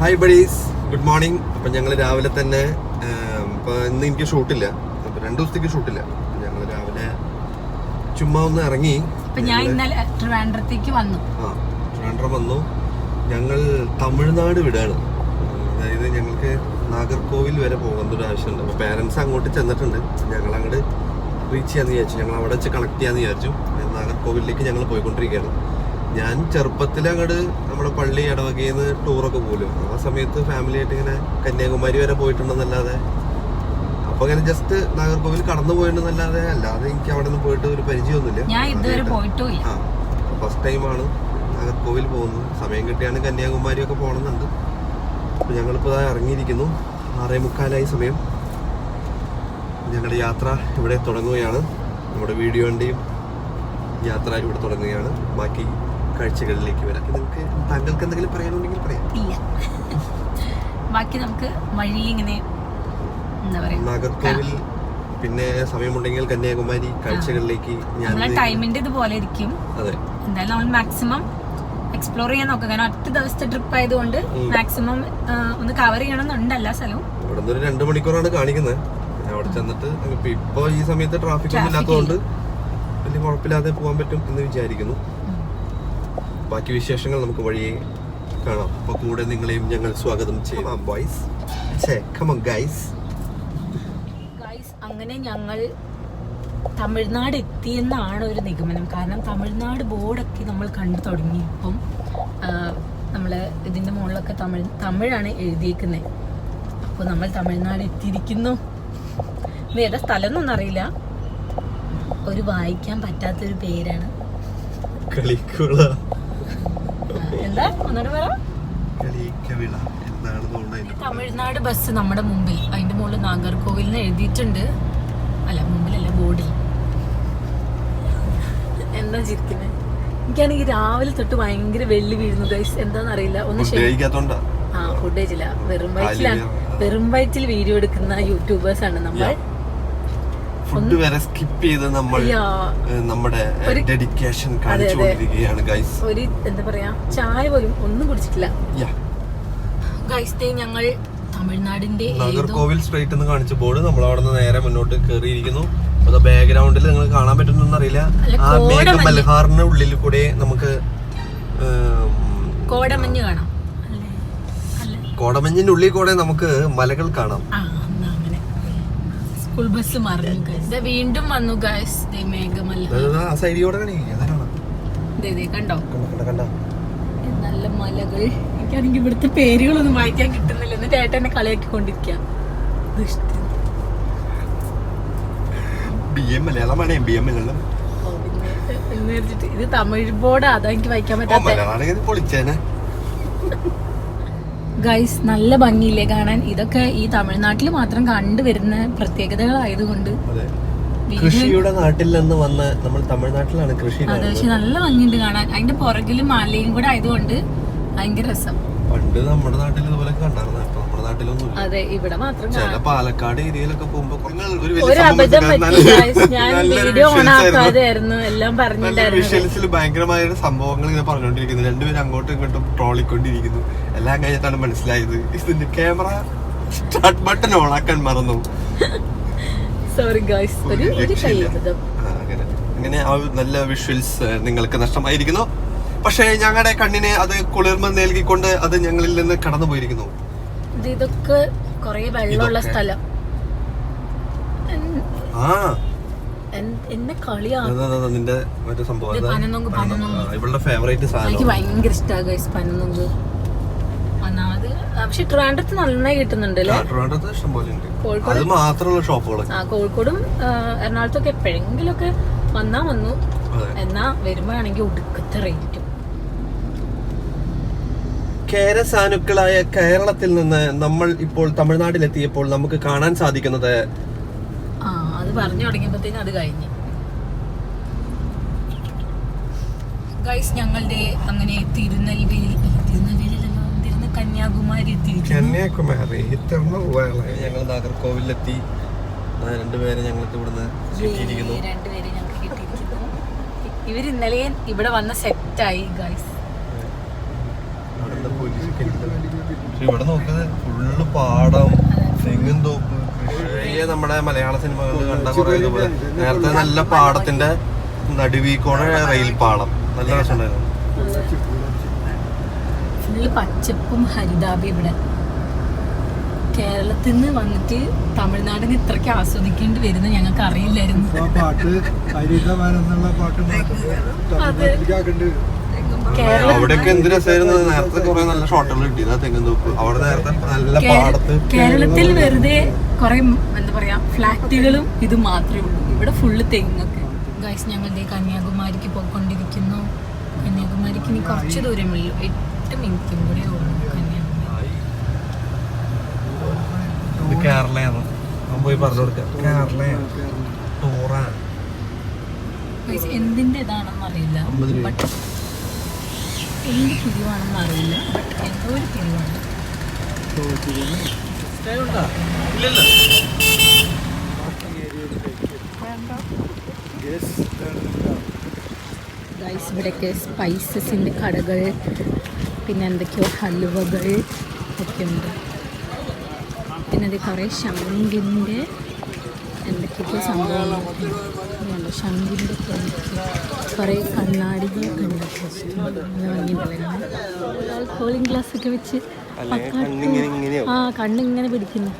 Hi buddies, good morning. അപ്പം ഞങ്ങൾ രാവിലെ തന്നെ ഇപ്പം ഇന്ന് എനിക്ക് ഷൂട്ടില്ല, അപ്പം 2 ദിവസത്തേക്ക് ഷൂട്ടില്ല. ഞങ്ങൾ രാവിലെ ചുമ്മാ ഒന്ന് ഇറങ്ങി. ഞാൻ ഇന്നലെ ട്രിവാൻഡ്രത്തേക്ക് വന്നു. ട്രിവാൻഡ്രം വന്നു. ഞങ്ങൾ തമിഴ്നാട് വിടാണ്. അതായത് ഞങ്ങൾക്ക് നാഗർകോവിൽ വരെ പോകേണ്ട ഒരു ആവശ്യമുണ്ട്. അപ്പോൾ പേരൻസ് അങ്ങോട്ട് ചെന്നിട്ടുണ്ട്. ഞങ്ങൾ അങ്ങോട്ട് റീച്ച് ചെയ്യാന്ന് വിചാരിച്ചു. ഞങ്ങൾ അവിടെ വെച്ച് കണക്ട് ചെയ്യാന്ന് വിചാരിച്ചു. നാഗർകോവിലേക്ക് ഞങ്ങൾ പോയിക്കൊണ്ടിരിക്കുകയാണ്. ഞാൻ ചെറുപ്പത്തിൽ അങ്ങോട്ട് നമ്മുടെ പള്ളി ഇടവകയിൽ നിന്ന് ടൂറൊക്കെ പോലും ആ സമയത്ത് ഫാമിലി ആയിട്ട് ഇങ്ങനെ കന്യാകുമാരി വരെ പോയിട്ടുണ്ടെന്നല്ലാതെ, അപ്പൊ ഇങ്ങനെ ജസ്റ്റ് നാഗർകോവിൽ കടന്നു പോയിട്ടുണ്ടെന്നല്ലാതെ അല്ലാതെ എനിക്ക് അവിടെ നിന്ന് പോയിട്ട് ഒരു പരിചയമൊന്നുമില്ല. ഫസ്റ്റ് ടൈമാണ് നാഗർകോവിൽ പോകുന്നത്. സമയം കിട്ടിയാണ് കന്യാകുമാരി ഒക്കെ പോകണമെന്നുണ്ട്. അപ്പൊ ഞങ്ങളിപ്പോൾ ഇറങ്ങിയിരിക്കുന്നു. 6:45 സമയം. ഞങ്ങളുടെ യാത്ര ഇവിടെ തുടങ്ങുകയാണ്. നമ്മുടെ വീഡിയോന്റെയും യാത്ര ഇവിടെ തുടങ്ങുകയാണ്. ബാക്കി കാഴ്ചകളിലേക്ക് വരാം. നിങ്ങൾക്ക് താങ്കൾക്ക് എന്തെങ്കിലും പറയാനുണ്ടെങ്കിൽ പറയാം. ബാക്കി നമുക്ക് വഴി ഇങ്ങനെ നാഗർകോവിൽ, പിന്നെ സമയമുണ്ടെങ്കിൽ കന്യാകുമാരി കാഴ്ചകളിലേക്ക് ടൈമിന്റെ ഇതുപോലെ ഇരിക്കും. അതെ, എന്തായാലും നമ്മൾ മാക്സിമം എക്സ്പ്ലോർ ചെയ്യാൻ നോക്കുക. കാരണം 8 ദിവസത്തെ ട്രിപ്പ് ആയതുകൊണ്ട് മാക്സിമം ഒന്ന് കവർ ചെയ്യണമെന്നുണ്ട് എല്ലാ സ്ഥലവും. ഇവിടെ നിന്ന് ഒരു 2 മണിക്കൂറാണ് കാണിക്കുന്നത്. അവിടെ ചെന്നിട്ട് ഇപ്പൊ ഈ സമയത്ത് ട്രാഫിക് ഒന്നും ഇല്ലാത്തതുകൊണ്ട് വലിയ കുഴപ്പമില്ലാതെ പോകാൻ പറ്റും എന്ന് വിചാരിക്കുന്നു. ബാക്കി വിശേഷങ്ങൾ നമുക്ക് വഴിയെ കാണാം. അപ്പൊ കൂടെ നിങ്ങളെയും ഞങ്ങൾ സ്വാഗതം ചെയ്യാം. Boys, come on guys. അങ്ങനെ ഞങ്ങൾ തമിഴ്നാട് എത്തിയെന്നാണ് ഒരു നിഗമനം. കാരണം തമിഴ്നാട് ബോർഡൊക്കെ നമ്മൾ കണ്ടു തുടങ്ങി. ഇപ്പം നമ്മള് ഇതിന്റെ മുകളിലൊക്കെ തമിഴാണ് എഴുതിയേക്കുന്നത്. അപ്പോൾ നമ്മൾ തമിഴ്നാട് എത്തിയിരിക്കുന്നു. ഏതാ സ്ഥലം എന്നൊന്നും അറിയില്ല. ഒരു വായിക്കാൻ പറ്റാത്തൊരു പേരാണ്. എന്താ ഒന്നൂടെ പറ. തമിഴ്നാട് ബസ് നമ്മുടെ മുമ്പിൽ, അതിന്റെ മുകളിൽ നാഗർകോവിലിന് എഴുതിയിട്ടുണ്ട്. അല്ല, മുമ്പിലല്ല, ബോർഡിൽ. എന്താ ചിരിക്കുന്നത്? എനിക്കാണെങ്കിൽ രാവിലെ തൊട്ട് ഭയങ്കര വെള്ളി വീഴുന്നു ഗൈസ്. എന്താന്നറിയില്ല. ഒന്ന് ഫുഡ് കഴിച്ചില്ല. വെറും വയറ്റിൽ വീഡിയോ എടുക്കുന്ന യൂട്യൂബേഴ്സ് ആണ് നമ്മൾ. ഫുഡ് വരെ സ്കിപ്പ് ചെയ്ത് നമ്മൾ നമ്മുടെ ഡെഡിക്കേഷൻ കാണിച്ചുകൊണ്ടിരിക്കുകയാണ് ഗൈസ്. ഒരു എന്താ പറയാ, ചായ പോലും ഒന്നും കുടിച്ചിട്ടില്ല ഗൈസ്. ഞങ്ങൾ തമിഴ്നാടിന്റെ നാഗർകോവിൽ സ്ട്രേറ്റ് എന്ന് കാണിച്ച ബോർഡ് നമ്മൾ അവിടെ നിന്ന് നേരെ മുന്നോട്ട് കയറിയിരിക്കുന്നു. അത് ബാക്ക്ഗ്രൗണ്ടിൽ നിങ്ങൾ കാണാൻ പറ്റുന്നൊന്നും അറിയില്ല. ആ മേഘമൽഹാറിന്റെ ഉള്ളിൽ കൂടെ നമുക്ക് കോടമഞ്ഞ് കാണാം. കോടമഞ്ഞിന്റെ ഉള്ളിൽ കൂടെ നമുക്ക് മലകൾ കാണാം. സ്കൂൾ ബസ് മറിഞ്ഞു. വീണ്ടും വന്നു ഗൈസ്. കണ്ടോ നല്ല മലകൾ. എനിക്കാണെങ്കിൽ ഇവിടുത്തെ പേരുകളൊന്നും വായിക്കാൻ കിട്ടുന്നില്ല. എന്നിട്ട് ഏട്ടൻ എന്നെ കളിയാക്കിക്കൊണ്ടിരിക്കാം. ഇത് തമിഴ് ബോർഡാ, അതാ എനിക്ക് വായിക്കാൻ പറ്റാത്ത. ഗൈസ്, നല്ല ഭംഗിയില്ലേ കാണാൻ? ഇതൊക്കെ ഈ തമിഴ്നാട്ടിൽ മാത്രം കണ്ടുവരുന്ന പ്രത്യേകതകളായതുകൊണ്ട്. കൃഷിയുടെ നാട്ടിൽ നിന്ന് വന്ന നമ്മൾ തമിഴ്നാട്ടിലാണ് കൃഷി. അതെ, പക്ഷെ നല്ല ഭംഗിയുണ്ട് കാണാൻ. അതിന്റെ പുറകില് മലയും കൂടെ ആയതുകൊണ്ട് ഭയങ്കര രസം. പണ്ട് നമ്മുടെ നാട്ടിൽ ഇതുപോലെ കണ്ടായിരുന്നു. നമ്മുടെ നാട്ടിലൊന്നും. അതെ, ഇവിടെ മാത്രം. ചില പാലക്കാട് ഏരിയയിലൊക്കെ പോകുമ്പോ ഒരു അബദ്ധം പറ്റി. ഞാൻ വീഡിയോ ഓൺ ആക്കാതെയായിരുന്നു എല്ലാം പറഞ്ഞിട്ടുണ്ടായിരുന്നു. ഭയങ്കരമായ സംഭവങ്ങൾ ഇങ്ങനെ പറഞ്ഞുകൊണ്ടിരിക്കുന്നു. രണ്ടുപേരും അങ്ങോട്ടും ഇങ്ങോട്ടും ട്രോളിക്കൊണ്ടിരിക്കുന്നു. എല്ലാം കഴിഞ്ഞിട്ടാണ് മനസ്സിലായത് ഇതിന്റെ ക്യാമറ സ്റ്റാർട്ട് ബട്ടൺ ഓൺ ആക്കാൻ മറന്നു. Sorry guys. അങ്ങനെ ആ നല്ല വിഷ്വൽസ് നിങ്ങൾക്ക് നഷ്ടമായിരിക്കുന്നു. പക്ഷേ ഞങ്ങളുടെ കണ്ണിന് അത് കുളിർമ നൽകിക്കൊണ്ട് അത് ഞങ്ങളിൽ നിന്ന് കടന്നു പോയിരിക്കുന്നു. ഇതൊക്കെ കൊറേ വെള്ളമുള്ള സ്ഥലം. എന്നെ നിന്റെ മറ്റേ സംഭവം ഇവളുടെ ഫേവറേറ്റ് സാധനം. എനിക്ക് ഭയങ്കര ഇഷ്ടമാണ് ഗൈസ് പനനൊങ്ക്. ഒന്നാമത് പക്ഷെ ട്രിവാൻഡ്രത്ത് നന്നായി കിട്ടുന്നുണ്ട് അല്ലേ? ട്രിവാൻഡ്രത്ത് ഇഷ്ടം പോലെ ഉണ്ട്. അത് മാത്രമുള്ള ഷോപ്പുകൾ. കോഴിക്കോടും എറണാകുളത്തൊക്കെ എപ്പോഴെങ്കിലും ഒക്കെ വന്നു. എന്നാ വരുമ്പോഴാണെങ്കിൽ ഒടുക്കത്തെ റേറ്റും. കേരസാനുക്കളായ കേരളത്തിൽ നിന്ന് നമ്മൾ ഇപ്പോൾ തമിഴ്നാട്ടിലെത്തിയപ്പോൾ നമുക്ക് കാണാൻ സാധിക്കുന്നത്, അത് പറഞ്ഞു തുടങ്ങിയപ്പോഴത്തേനും അത് കഴിഞ്ഞു ഗൈസ്. ഞങ്ങളുടെ അങ്ങനെ കന്യാകുമാരി ഞങ്ങൾ നാഗർകോവിലെത്തി. 2 പേരെ ഞങ്ങൾക്ക് ഇവിടുന്ന് കിട്ടിയിരിക്കുന്നു. ഇവർ ഇന്നലെ ഇവിടെ വന്ന സെറ്റായി ഗൈസ്. ഇവിടെ നോക്കുന്നത് ഫുള്ള് പാടം, തെങ്ങും തോപ്പ്. പഴയ നമ്മുടെ മലയാള സിനിമകളിൽ കണ്ട കുറെ ഇതുപോലെ നേരത്തെ നല്ല പാടത്തിന്റെ നടുവീക്കോണ റെയിൽ പാളം. നല്ല രസമുണ്ടായിരുന്നു. ഫുള്ള് പച്ചപ്പും ഹരിതാപയും ഇവിടെ. കേരളത്തിൽ നിന്ന് വന്നിട്ട് തമിഴ്നാടിന് ഇത്രയ്ക്ക് ആസ്വദിക്കേണ്ടി വരുന്ന ഞങ്ങൾക്ക് അറിയില്ലായിരുന്നു. അവിടെയൊക്കെ എന്ത് രസമായിരുന്നു. നേരത്തെ കുറെ നല്ല ഷോട്ടുകൾ കിട്ടിയത് തെങ്ങും തോപ്പ്. അവിടെ നേരത്തെ നല്ല പാടത്ത്. കേരളത്തിൽ വെറുതെ കുറെ എന്താ പറയാ ഫ്ലാറ്റുകളും ഇത് മാത്രമേ ഉള്ളൂ. ഇവിടെ ഫുള്ള് തെങ്ങൊക്കെ. ഗൈസ്, ഞങ്ങൾ കന്യാകുമാരിക്ക് പോയിക്കൊണ്ടിരിക്കുന്നു. കന്യാകുമാരിക്ക് ഇനി കുറച്ച് ദൂരമുള്ളൂ, 8 മിനിറ്റും കൂടെ ഉള്ളൂ കന്യാകുമാരി. കേരളയാണ് പോയി പറഞ്ഞു കൊടുക്കാം. കേരളയാണ് ടൂറാണ്. എന്തിന്റെ ഇതാണെന്ന് അറിയില്ല, ബട്ട് എന്ത് പിരിവാണെന്ന് അറിയില്ല, ബട്ട് എന്തോ ഒരു പിരിവാണ്. ഗൈസ്, ഇവിടെയൊക്കെ സ്പൈസസിൻ്റെ കടകൾ, പിന്നെ എന്തൊക്കെയോ ഹലുവകൾ ഒക്കെ ഉണ്ട്. പിന്നെ അത് കുറേ ശംഖിൻ്റെ എന്തൊക്കെയൊക്കെ സംഭവങ്ങളൊക്കെ ഉണ്ട്. ശംഖിൻ്റെ കുറേ കണ്ണാടികളൊക്കെ ഉണ്ട്. ഒരാൾ കൂളിംഗ് ഗ്ലാസ് ഒക്കെ വെച്ച് കണ്ണിങ്ങനെ പിടിക്കുന്നു.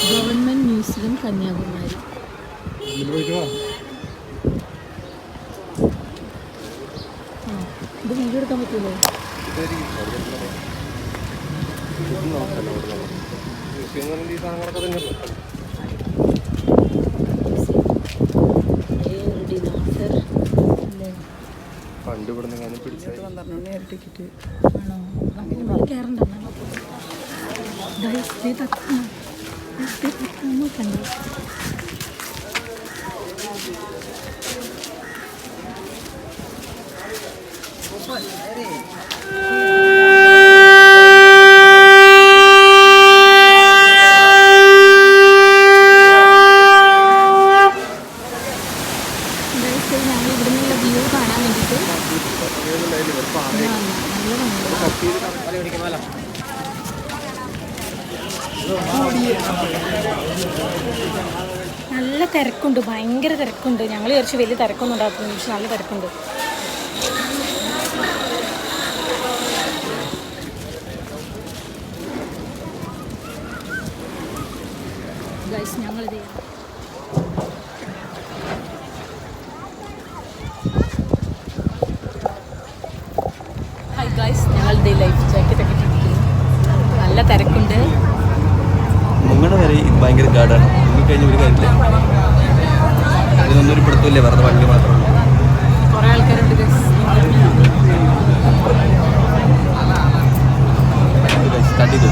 Government museum Kanyakumari. ഇത് വീഡിയോ എടുക്കാൻ പറ്റുമല്ലോ. നല്ല തിരക്കുണ്ട്, ഭയങ്കര തിരക്കുണ്ട്. ഞങ്ങൾ വിചാരിച്ചു വലിയ തിരക്കൊന്നും ഉണ്ടാക്കുന്നു, പക്ഷെ നല്ല തിരക്കുണ്ട്. ഗൈസ്, ഞങ്ങളിത് ഞങ്ങളുടെ ലൈഫ് ജാക്കറ്റ് ഒക്കെ ഇട്ടിരിക്കുന്നു. നല്ല തിരക്കുണ്ട്. നിങ്ങളുടെ വരെ ഇത് ഭയങ്കര ഗാഡാണ്. ഇനി കഴിഞ്ഞ ഒരു കാര്യമില്ല, അതിനൊന്നും ഒരു പിടുത്തമില്ല, വെറുതെ വണ്ടി മാത്രമല്ല. കുറേ ആൾക്കാരുണ്ട്. സ്റ്റാർട്ട് ചെയ്തു.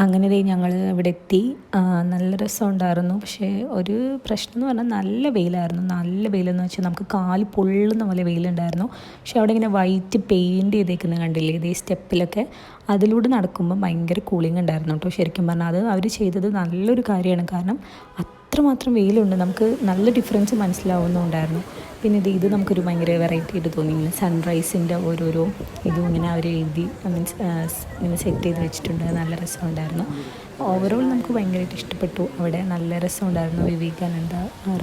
അങ്ങനെ ഞങ്ങൾ ഇവിടെ എത്തി. നല്ല രസമുണ്ടായിരുന്നു. പക്ഷേ ഒരു പ്രശ്നം എന്ന് പറഞ്ഞാൽ നല്ല വെയിലായിരുന്നു. നല്ല വെയിലെന്ന് വെച്ചാൽ നമുക്ക് കാല് പൊള്ളുന്ന പോലെ വെയിലുണ്ടായിരുന്നു. പക്ഷേ അവിടെ ഇങ്ങനെ വൈറ്റ് പെയിൻറ് ചെയ്തേക്കുന്നത് കണ്ടില്ലേ, ഇതേ സ്റ്റെപ്പിലൊക്കെ. അതിലൂടെ നടക്കുമ്പോൾ ഭയങ്കര കൂളിംഗ് ഉണ്ടായിരുന്നു കേട്ടോ. ശരിക്കും പറഞ്ഞാൽ അത് അവർ ചെയ്തത് നല്ലൊരു കാര്യമാണ്. കാരണം അത്രമാത്രം വെയിലുണ്ട്, നമുക്ക് നല്ല ഡിഫറൻസ് മനസ്സിലാവുന്നുണ്ടായിരുന്നു. പിന്നെ ഇത് നമുക്കൊരു ഭയങ്കര വെറൈറ്റി ആയിട്ട് തോന്നി. ഇങ്ങനെ സൺറൈസിൻ്റെ ഓരോരോ ഇതും ഇങ്ങനെ അവർ എഴുതി മീൻസ് ഇങ്ങനെ സെറ്റ് ചെയ്ത് വെച്ചിട്ടുണ്ട്. നല്ല രസമുണ്ടായിരുന്നു. ഓവറോൾ നമുക്ക് ഭയങ്കരമായിട്ട് ഇഷ്ടപ്പെട്ടു. അവിടെ നല്ല രസമുണ്ടായിരുന്നു. വിവേകാനന്ദ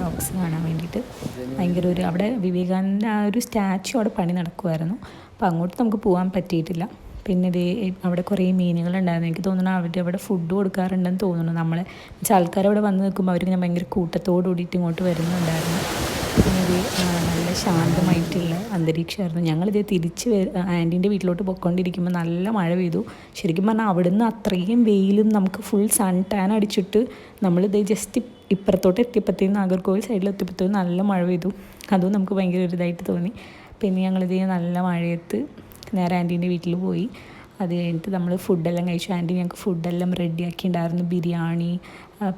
റോക്സ് കാണാൻ വേണ്ടിയിട്ട് ഭയങ്കര അവിടെ വിവേകാനന്ദ ഒരു സ്റ്റാച്ചു അവിടെ പണി നടക്കുമായിരുന്നു. അപ്പോൾ അങ്ങോട്ട് നമുക്ക് പോകാൻ പറ്റിയിട്ടില്ല. പിന്നെ ഇത് അവിടെ കുറേ മീനുകളുണ്ടായിരുന്നു. എനിക്ക് തോന്നുന്നു അവിടെ ഫുഡ് കൊടുക്കാറുണ്ടെന്ന് തോന്നുന്നു. നമ്മളെ ആൾക്കാർ അവിടെ വന്ന് നിൽക്കുമ്പോൾ അവരിങ്ങനെ ഭയങ്കര കൂട്ടത്തോടു കൂടിയിട്ട് ഇങ്ങോട്ട് വരുന്നുണ്ടായിരുന്നു. പിന്നെ ഇത് നല്ല ശാന്തമായിട്ടുള്ള അന്തരീക്ഷമായിരുന്നു. ഞങ്ങളിത് തിരിച്ച് ആൻറ്റീൻ്റെ വീട്ടിലോട്ട് പോയിക്കൊണ്ടിരിക്കുമ്പോൾ നല്ല മഴ പെയ്തു. ശരിക്കും പറഞ്ഞാൽ അവിടുന്ന് അത്രയും വെയിലും നമുക്ക് ഫുൾ സൺ ടാൻ അടിച്ചിട്ട് നമ്മളിത് ജസ്റ്റ് ഇപ്പുറത്തോട്ട് എത്തിയപ്പോഴത്തേക്കും നാഗർകോവിൽ സൈഡിൽ എത്തിയപ്പോഴത്തേക്കും നല്ല മഴ പെയ്തു. അതും നമുക്ക് ഭയങ്കര ഒരു ഇതായിട്ട് തോന്നി. പിന്നെ ഞങ്ങളിത് നല്ല മഴയത്ത് നേരെ ആൻറ്റീൻ്റെ വീട്ടിൽ പോയി. അത് കഴിഞ്ഞിട്ട് നമ്മൾ ഫുഡെല്ലാം കഴിച്ചു. ആൻറ്റി ഞങ്ങൾക്ക് ഫുഡെല്ലാം റെഡിയാക്കിയിട്ടുണ്ടായിരുന്നു. ബിരിയാണി,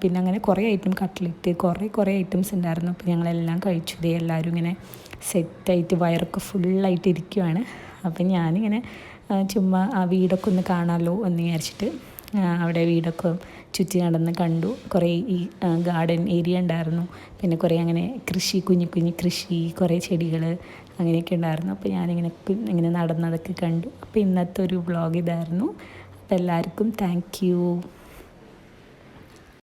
പിന്നെ അങ്ങനെ കുറേ ഐറ്റം, കട്ട്ലറ്റ്, കുറേ ഐറ്റംസ് ഉണ്ടായിരുന്നു. അപ്പോൾ ഞങ്ങളെല്ലാം കഴിച്ചു. ഇതേ എല്ലാവരും ഇങ്ങനെ സെറ്റായിട്ട് വയറൊക്കെ ഫുള്ളായിട്ട് ഇരിക്കുവാണ്. അപ്പം ഞാനിങ്ങനെ ചുമ്മാ ആ വീടൊക്കെ ഒന്ന് കാണാമല്ലോ എന്ന് വിചാരിച്ചിട്ട് അവിടെ വീടൊക്കെ ചുറ്റി നടന്ന് കണ്ടു. കുറേ ഈ ഗാർഡൻ ഏരിയ ഉണ്ടായിരുന്നു. പിന്നെ കുറേ അങ്ങനെ കുഞ്ഞു കൃഷി, കുറേ ചെടികൾ അങ്ങനെയൊക്കെ ഉണ്ടായിരുന്നു. അപ്പോൾ ഞാനിങ്ങനെ നടന്നതൊക്കെ കണ്ടു. അപ്പോൾ ഇന്നത്തെ ഒരു വ്ളോഗ് ഇതായിരുന്നു. അപ്പോൾ എല്ലാവർക്കും താങ്ക് യു.